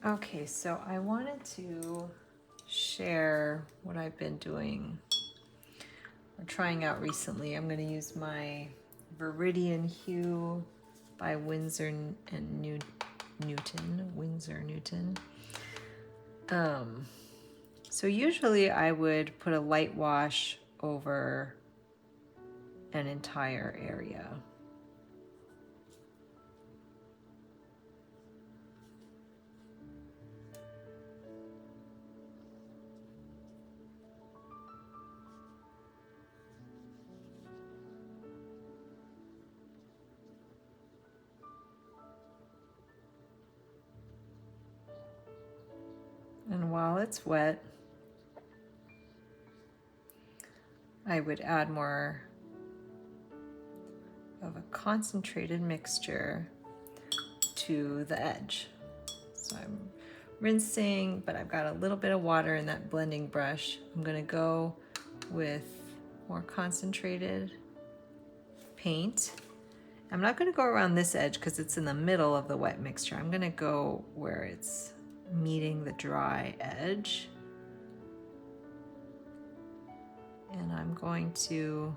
Okay, so I wanted to share what I've been doing or trying out recently. I'm going to use my Viridian Hue by Winsor and Newton. Winsor Newton. So usually I would put a light wash over an entire area. And while it's wet, I would add more of a concentrated mixture to the edge. So I'm rinsing, but I've got a little bit of water in that blending brush. I'm gonna go with more concentrated paint. I'm not gonna go around this edge because it's in the middle of the wet mixture. I'm gonna go where it's meeting the dry edge. And I'm going to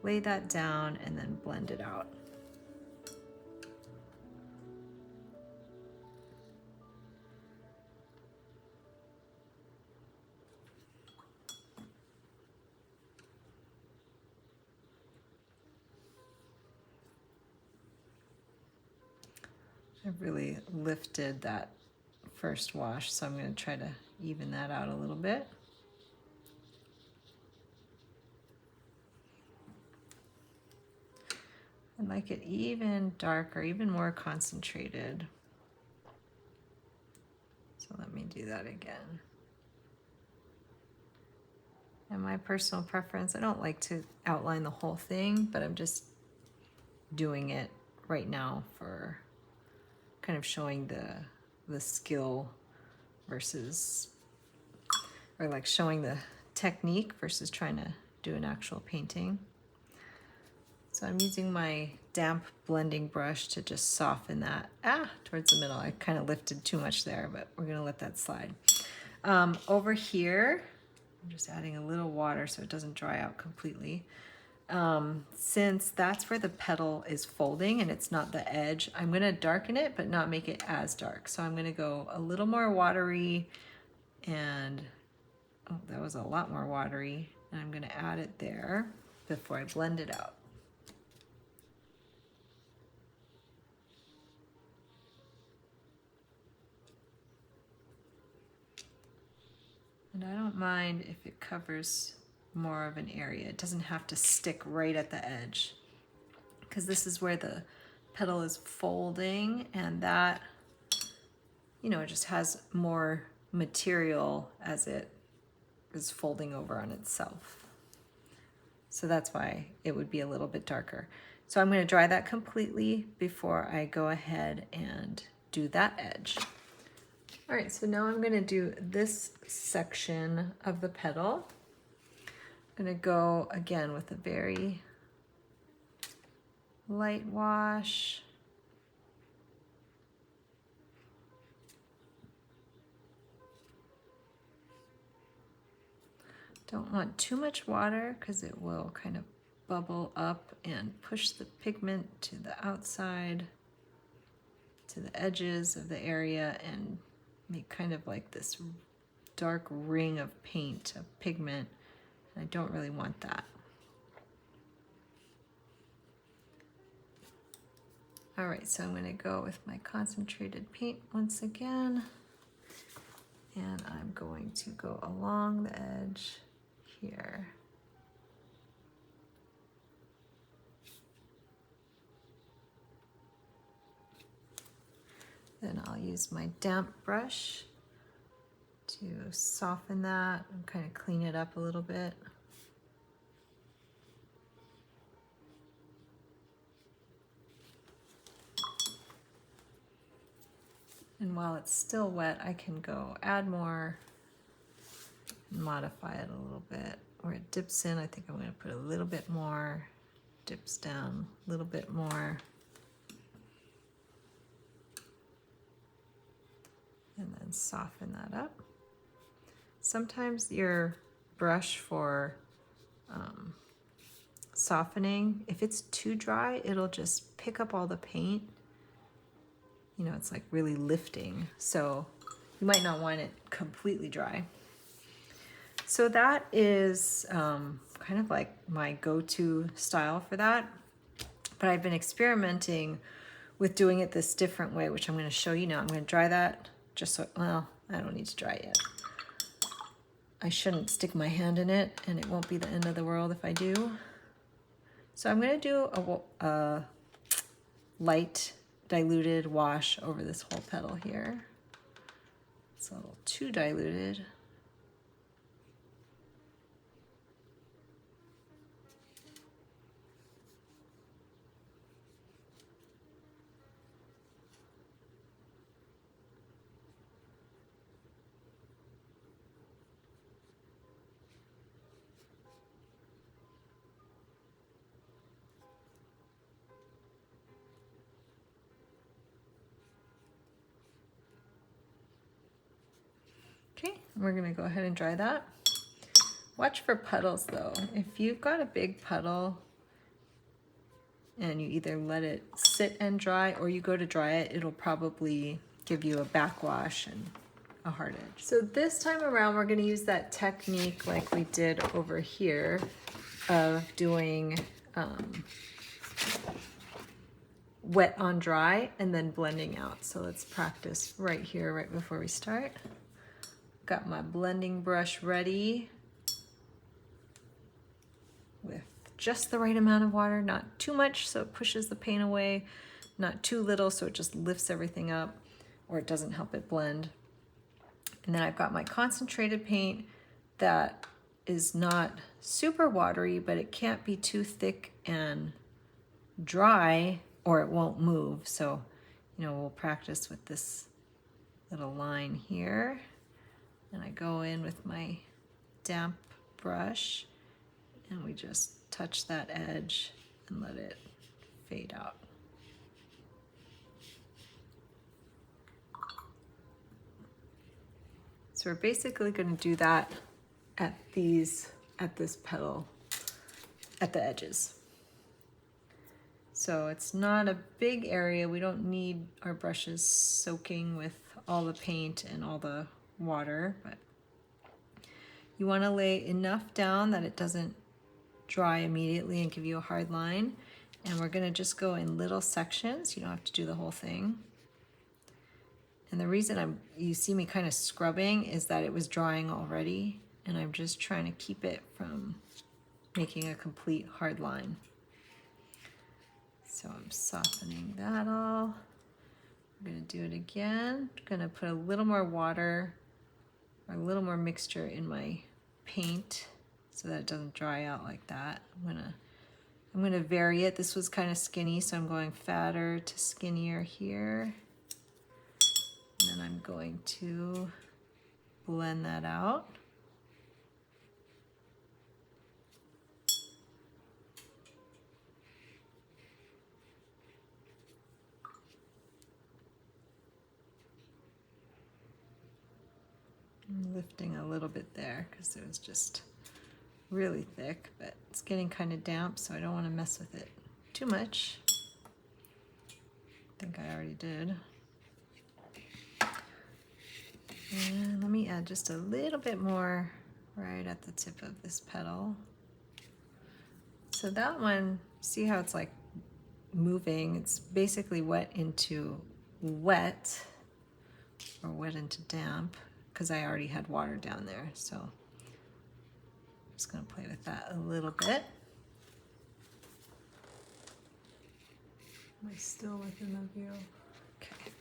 lay that down and then blend it out. I've really lifted that first wash, so I'm going to try to even that out a little bit. I'd like it even darker, even more concentrated. So let me do that again. And my personal preference, I don't like to outline the whole thing, but I'm just doing it right now for kind of showing the skill versus, or like showing the technique versus trying to do an actual painting. So I'm using my damp blending brush to just soften that towards the middle. I kind of lifted too much there, but we're gonna let that slide. Over here, I'm just adding a little water so it doesn't dry out completely. Since that's where the petal is folding and it's not the edge, I'm gonna darken it but not make it as dark. So I'm gonna go a little more watery and, oh, that was a lot more watery. And I'm gonna add it there before I blend it out. And I don't mind if it covers more of an area. It doesn't have to stick right at the edge because this is where the petal is folding, and that, you know, it just has more material as it is folding over on itself. So that's why it would be a little bit darker. So I'm going to dry that completely before I go ahead and do that edge. All right, so now I'm going to do this section of the petal. I'm going to go again with a very light wash. Don't want too much water because it will kind of bubble up and push the pigment to the outside, to the edges of the area, and make kind of like this dark ring of paint, of pigment. I don't really want that. All right, so I'm going to go with my concentrated paint once again, and I'm going to go along the edge here. Then I'll use my damp brush to soften that and kind of clean it up a little bit. And while it's still wet, I can go add more and modify it a little bit. Where it dips in, I think I'm going to put a little bit more, dips down a little bit more. and then soften that up. Sometimes your brush for softening, if it's too dry, it'll just pick up all the paint. You know, it's like really lifting. So you might not want it completely dry. So that is kind of like my go-to style for that. But I've been experimenting with doing it this different way, which I'm going to show you now. I'm going to dry that just so, well, I don't need to dry it yet. I shouldn't stick my hand in it, and it won't be the end of the world if I do. So I'm going to do a light diluted wash over this whole petal here. It's a little too diluted. Okay, we're gonna go ahead and dry that. Watch for puddles though. If you've got a big puddle and you either let it sit and dry or you go to dry it, it'll probably give you a backwash and a hard edge. So this time around, we're gonna use that technique like we did over here of doing wet on dry and then blending out. So let's practice right here, right before we start. Got my blending brush ready with just the right amount of water, not too much so it pushes the paint away, not too little so it just lifts everything up or it doesn't help it blend. And then I've got my concentrated paint that is not super watery, but it can't be too thick and dry or it won't move. So, you know, we'll practice with this little line here. And I go in with my damp brush and we just touch that edge and let it fade out. So we're basically going to do that at this petal, at the edges. So it's not a big area. We don't need our brushes soaking with all the paint and all the water, but you want to lay enough down that it doesn't dry immediately and give you a hard line. And we're going to just go in little sections. You don't have to do the whole thing. And the reason you see me kind of scrubbing is that it was drying already, and I'm just trying to keep it from making a complete hard line. So I'm softening that all. I'm going to do it again. I'm going to put a little more water or a little more mixture in my paint so that it doesn't dry out like that. I'm gonna vary it. This was kind of skinny, so I'm going fatter to skinnier here. And then I'm going to blend that out. I'm lifting a little bit there because it was just really thick, but it's getting kind of damp, so I don't want to mess with it too much. I think I already did. And let me add just a little bit more right at the tip of this petal. So that one, see how it's like moving? It's basically wet into wet, or wet into damp, because I already had water down there. So I'm just going to play with that a little bit. Am I still within the view? Okay.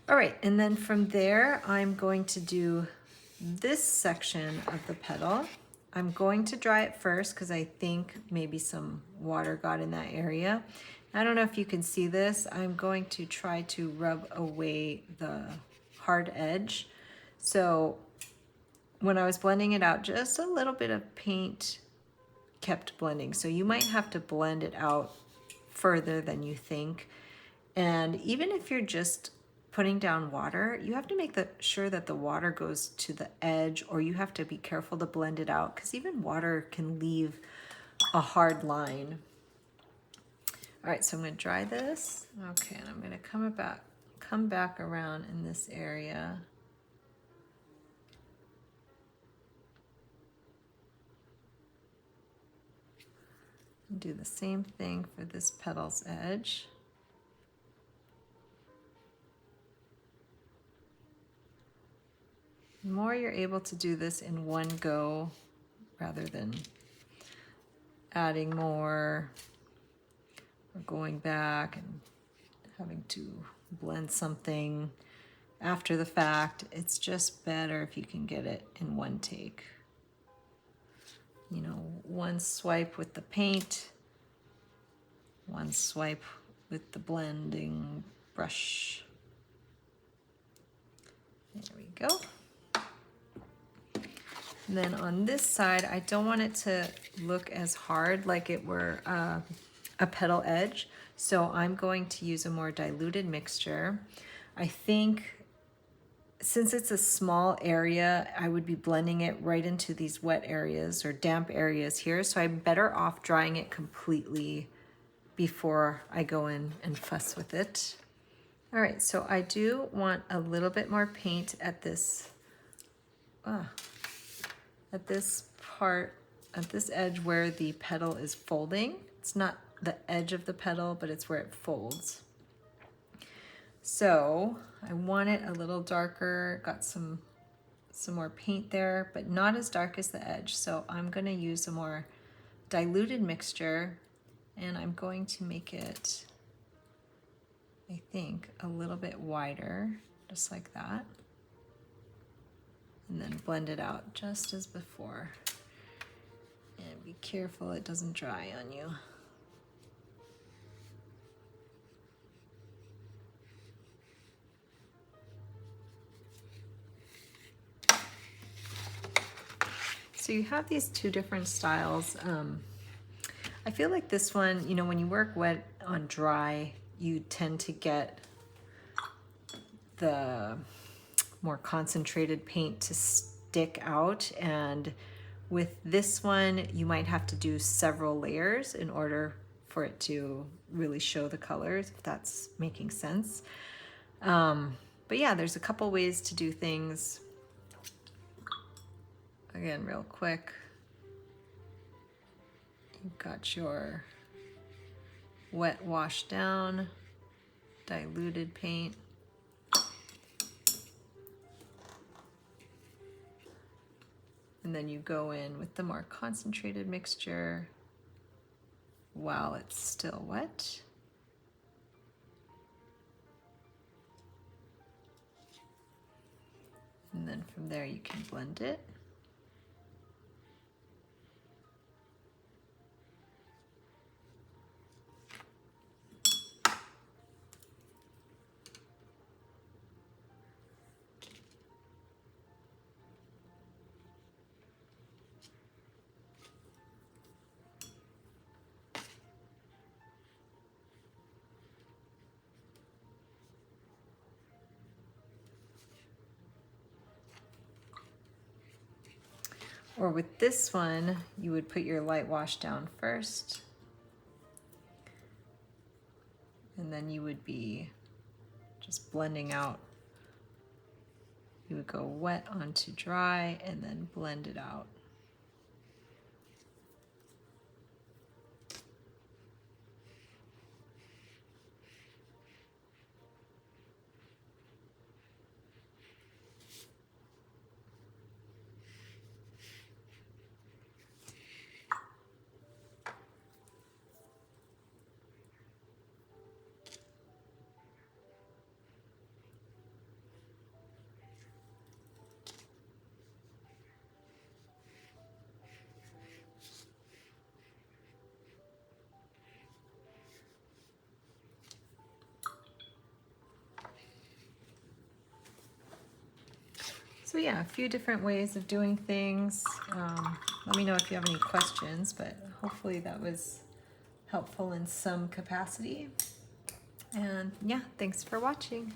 All right, and then from there, I'm going to do this section of the petal. I'm going to dry it first because I think maybe some water got in that area. I don't know if you can see this. I'm going to try to rub away the hard edge. So when I was blending it out, just a little bit of paint kept blending. So you might have to blend it out further than you think. And even if you're just putting down water, you have to make sure that the water goes to the edge, or you have to be careful to blend it out because even water can leave a hard line. All right, so I'm going to dry this. Okay, and I'm going to come back around in this area. And do the same thing for this petal's edge. The more you're able to do this in one go rather than adding more or going back and having to blend something after the fact, it's just better if you can get it in one take. You know, one swipe with the paint, one swipe with the blending brush. There we go. And then on this side, I don't want it to look as hard like it were a petal edge. So I'm going to use a more diluted mixture. I think since it's a small area, I would be blending it right into these wet areas or damp areas here. So I'm better off drying it completely before I go in and fuss with it. All right, so I do want a little bit more paint at this part, at this edge where the petal is folding. It's not the edge of the petal, but it's where it folds. So I want it a little darker, got some more paint there, but not as dark as the edge. So I'm gonna use a more diluted mixture, and I'm going to make it, I think, a little bit wider, just like that. And then blend it out just as before. And be careful it doesn't dry on you. So you have these two different styles. I feel like this one, you know, when you work wet on dry, you tend to get the more concentrated paint to stick out, and with this one you might have to do several layers in order for it to really show the colors, if that's making sense. But yeah, there's a couple ways to do things. Again, real quick, you've got your wet wash down, diluted paint. And then you go in with the more concentrated mixture while it's still wet. And then from there you can blend it. Or with this one, you would put your light wash down first, and then you would be just blending out. You would go wet onto dry and then blend it out. So yeah, a few different ways of doing things. Let me know if you have any questions, but hopefully that was helpful in some capacity. And yeah, thanks for watching.